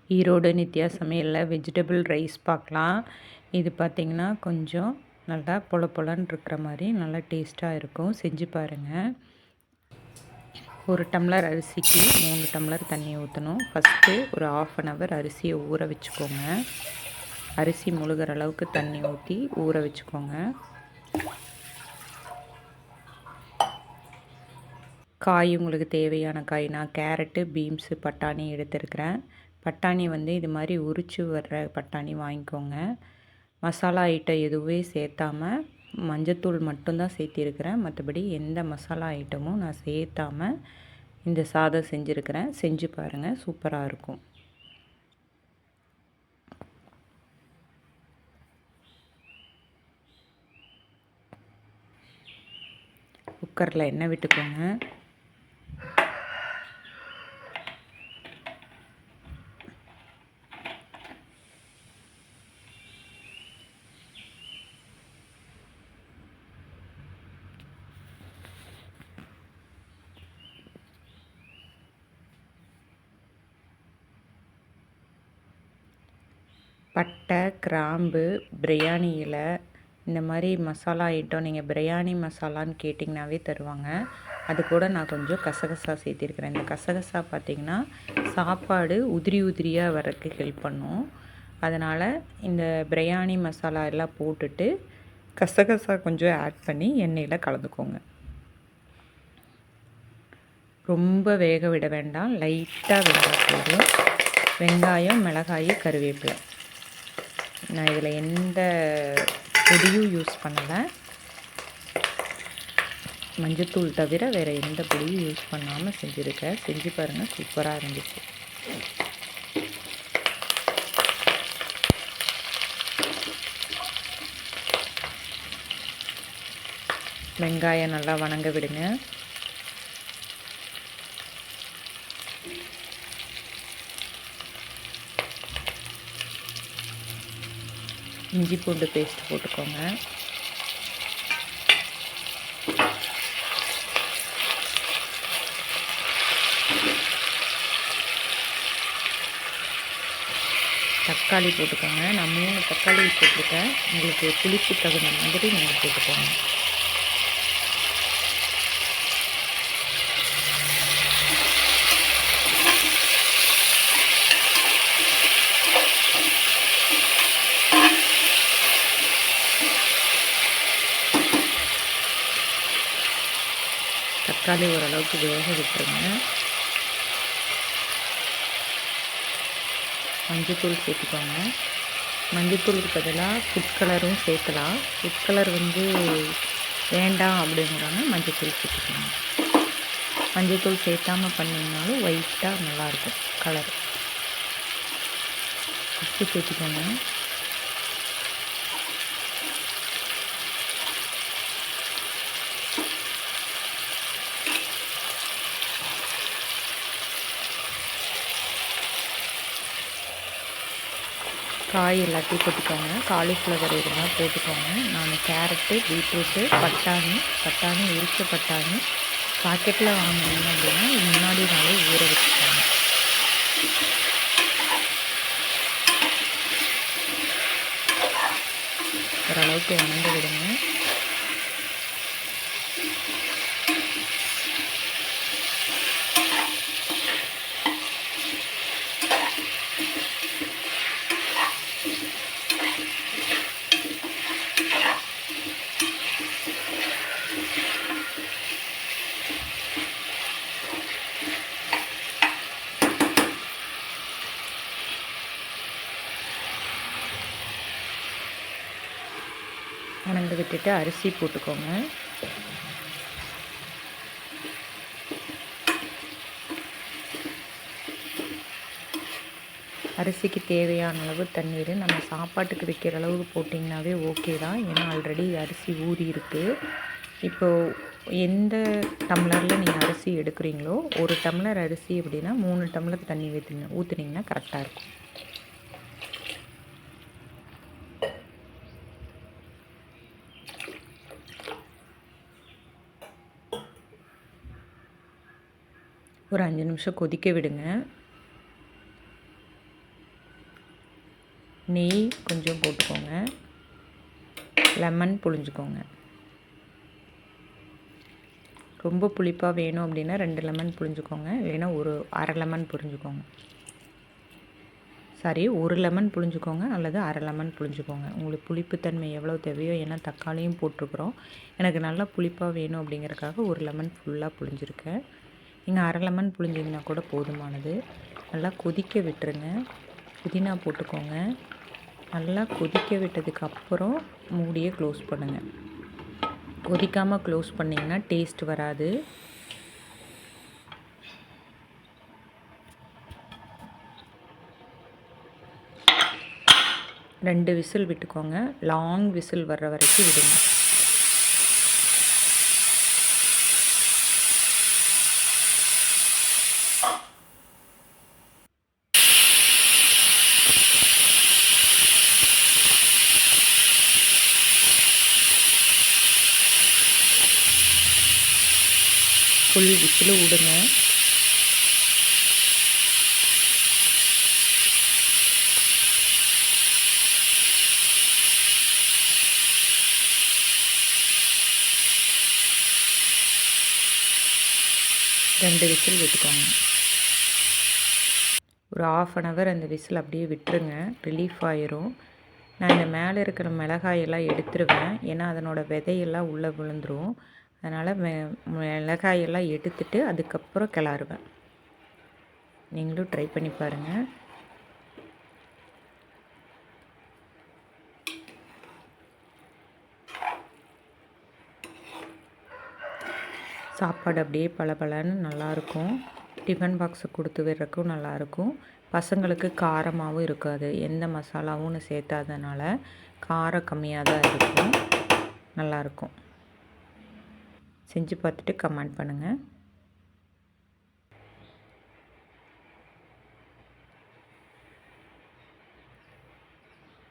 ஈரோடு நித்யா சமையலில் vegetable rice பார்க்கலாம். இது பார்த்திங்கன்னா கொஞ்சம் நல்லா பொல பொலன்னு இருக்கிற மாதிரி நல்லா டேஸ்ட்டாக இருக்கும். செஞ்சு பாருங்கள். ஒரு டம்ளர் அரிசிக்கு 3 டம்ளர் தண்ணி ஊற்றணும். ஃபஸ்ட்டு ஒரு 1/2 ஹவர் அரிசியை ஊற வச்சுக்கோங்க. அரிசி முழுகிற அளவுக்கு தண்ணி ஊற்றி ஊற வச்சுக்கோங்க. காய் உங்களுக்கு தேவையான காய், நான் கேரட்டு, பீன்ஸு, பட்டாணி எடுத்துருக்கிறேன். பட்டாணி இது மாதிரி உரித்து வர்ற பட்டாணி வாங்கிக்கோங்க. மசாலா ஐட்டம் எதுவுமே சேர்த்தாமல் மஞ்சத்தூள் மட்டும்தான் சேர்த்திருக்கிறேன். மற்றபடி எந்த மசாலா ஐட்டமும் நான் சேர்த்தாமல் இந்த சாதம் செஞ்சுருக்கிறேன். செஞ்சு பாருங்கள், சூப்பராக இருக்கும். குக்கரில் எண்ணெய் விட்டுக்கோங்க. பட்டை, கிராம்பு, பிரியாணி இலை, இந்த மாதிரி மசாலா ஐட்டம் நீங்கள் பிரியாணி மசாலான்னு கேட்டிங்கனாவே தருவாங்க. அது கூட நான் கொஞ்சம் கசகசா சேர்த்திருக்கிறேன். இந்த கசகசா பார்த்திங்கன்னா சாப்பாடு உதிரி உதிரியாக வரக்கு ஹெல்ப் பண்ணும். அதனால் இந்த பிரியாணி மசாலா எல்லாம் போட்டுட்டு கசகசா கொஞ்சம் ஆட் பண்ணி எண்ணெயில் கலந்துக்கோங்க. ரொம்ப வேக விட வேண்டாம், லைட்டாக வெங்காயம் போதும். வெங்காயம், மிளகாய், கருவேப்பிலை. நான் இதில் எந்த பொடியும் யூஸ் பண்ணலை. மஞ்சத்தூள் தவிர வேறு எந்த பொடியும் யூஸ் பண்ணாமல் செஞ்சுருக்கேன். செஞ்சு பாருங்கள், சூப்பராக இருந்துச்சு. வெங்காயம் நல்லா வணங்க விடுங்க. இஞ்சி பூண்டு பேஸ்ட் போட்டுக்கோங்க. தக்காளி போட்டுக்கோங்க. நான் 3 தக்காளி போட்டிருக்கேன். உங்களுக்கு புளிப்பு தகுந்த மாதிரி நீங்கள் போட்டுக்கோங்க. தக்காளி ஓரளவுக்கு வேக விட்டுருங்க. மஞ்சத்தூள் சேர்த்துக்கோங்க. மஞ்சத்தூளுக்கு பதிலாக ஃபுட் கலரும் சேர்க்கலாம். ஃபுட் கலர் வேண்டாம் அப்படிங்கிறாங்க, மஞ்சத்தூள் சேர்த்துக்கோங்க. மஞ்சத்தூள் சேர்த்தாமல் பண்ணிங்கனாலும் ஒயிட்டாக நல்லாயிருக்கும் கலர். உப்பு சேர்த்துக்கோங்க. காய் எல்லாத்தையும் போட்டுக்கோங்க. காலிஃப்ளவர் இதெல்லாம் போட்டுக்கோங்க. நான் கேரட்டு, பீட்ரூட்டு, பட்டாணி உரிச்ச பட்டாணி பாக்கெட்டில் வாங்கினீங்க அப்படின்னா முன்னாடி நாளே ஊற வச்சுக்கோங்க. ஓரளவுக்கு வணங்க விடுங்க. வணங்க விட்டுட்டு அரிசி போட்டுக்கோங்க. அரிசிக்கு தேவையான அளவு தண்ணீர் நம்ம சாப்பாட்டுக்கு வைக்கிற அளவுக்கு போட்டிங்கனாவே ஓகே தான். ஏன்னா ஆல்ரெடி அரிசி ஊறி இருக்குது. இப்போது எந்த டம்ளரில் நீங்கள் அரிசி எடுக்கிறீங்களோ, 1 டம்ளர் அரிசி அப்படின்னா 3 டம்ளர் தண்ணி ஊற்றுனீங்கன்னா கரெக்டாக இருக்கும். ஒரு 5 நிமிஷம் கொதிக்க விடுங்க. நெய் கொஞ்சம் போட்டுக்கோங்க. லெமன் புழிஞ்சுக்கோங்க. ரொம்ப புளிப்பாக வேணும் அப்படின்னா 2 லெமன் புழிஞ்சுக்கோங்க. இல்லைன்னா ஒரு அரை லெமன் புழிஞ்சுக்கோங்க. சாரி, 1 லெமன் புழிஞ்சுக்கோங்க அல்லது அரை லெமன் புழிஞ்சுக்கோங்க. உங்களுக்கு புளிப்புத்தன்மை எவ்வளோ தேவையோ, ஏன்னா தக்காளியும் போட்டிருக்குறோம். எனக்கு நல்லா புளிப்பாக வேணும் அப்படிங்கிறக்காக 1 லெமன் ஃபுல்லாக புழிஞ்சிருக்கேன். நீங்கள் அரை லெமன் புழிஞ்சிங்கன்னா கூட போதுமானது. நல்லா கொதிக்க விட்டுருங்க. புதினா போட்டுக்கோங்க. நல்லா கொதிக்க விட்டதுக்கப்புறம் மூடியை க்ளோஸ் பண்ணுங்கள். கொதிக்காமல் க்ளோஸ் பண்ணிங்கன்னா டேஸ்ட் வராது. ரெண்டு விசில் விட்டுக்கோங்க. லாங் விசில் வர்ற வரைக்கும் விடுங்க. ஃபுல் விசில் விடுங்க. ரெண்டு விசில் விட்டுக்கோங்க. ஒரு 1/2 hour அந்த விசில் அப்படியே விட்டுருங்க. ரிலீஃப் ஆயிரும். நான் இந்த மேலே இருக்கிற மிளகாயெல்லாம் எடுத்துருவேன். ஏன்னா அதனோட விதையெல்லாம் உள்ளே விழுந்துடும். அதனால் மிளகாயெல்லாம் எடுத்துட்டு அதுக்கப்புறம் கிளறுவேன். நீங்களும் ட்ரை பண்ணி பாருங்கள். சாப்பாடு அப்படியே பளபளன்னு நல்லாயிருக்கும். டிஃபன் பாக்ஸு கொடுத்து விடுறக்கும் நல்லாயிருக்கும். பசங்களுக்கு காரமாகவும் இருக்காது. எந்த மசாலாவும் சேர்த்தாதனால காரம் கம்மியாக தான் இருக்கும். நல்லாயிருக்கும். செஞ்சு பார்த்துட்டு கமெண்ட் பண்ணுங்கள்.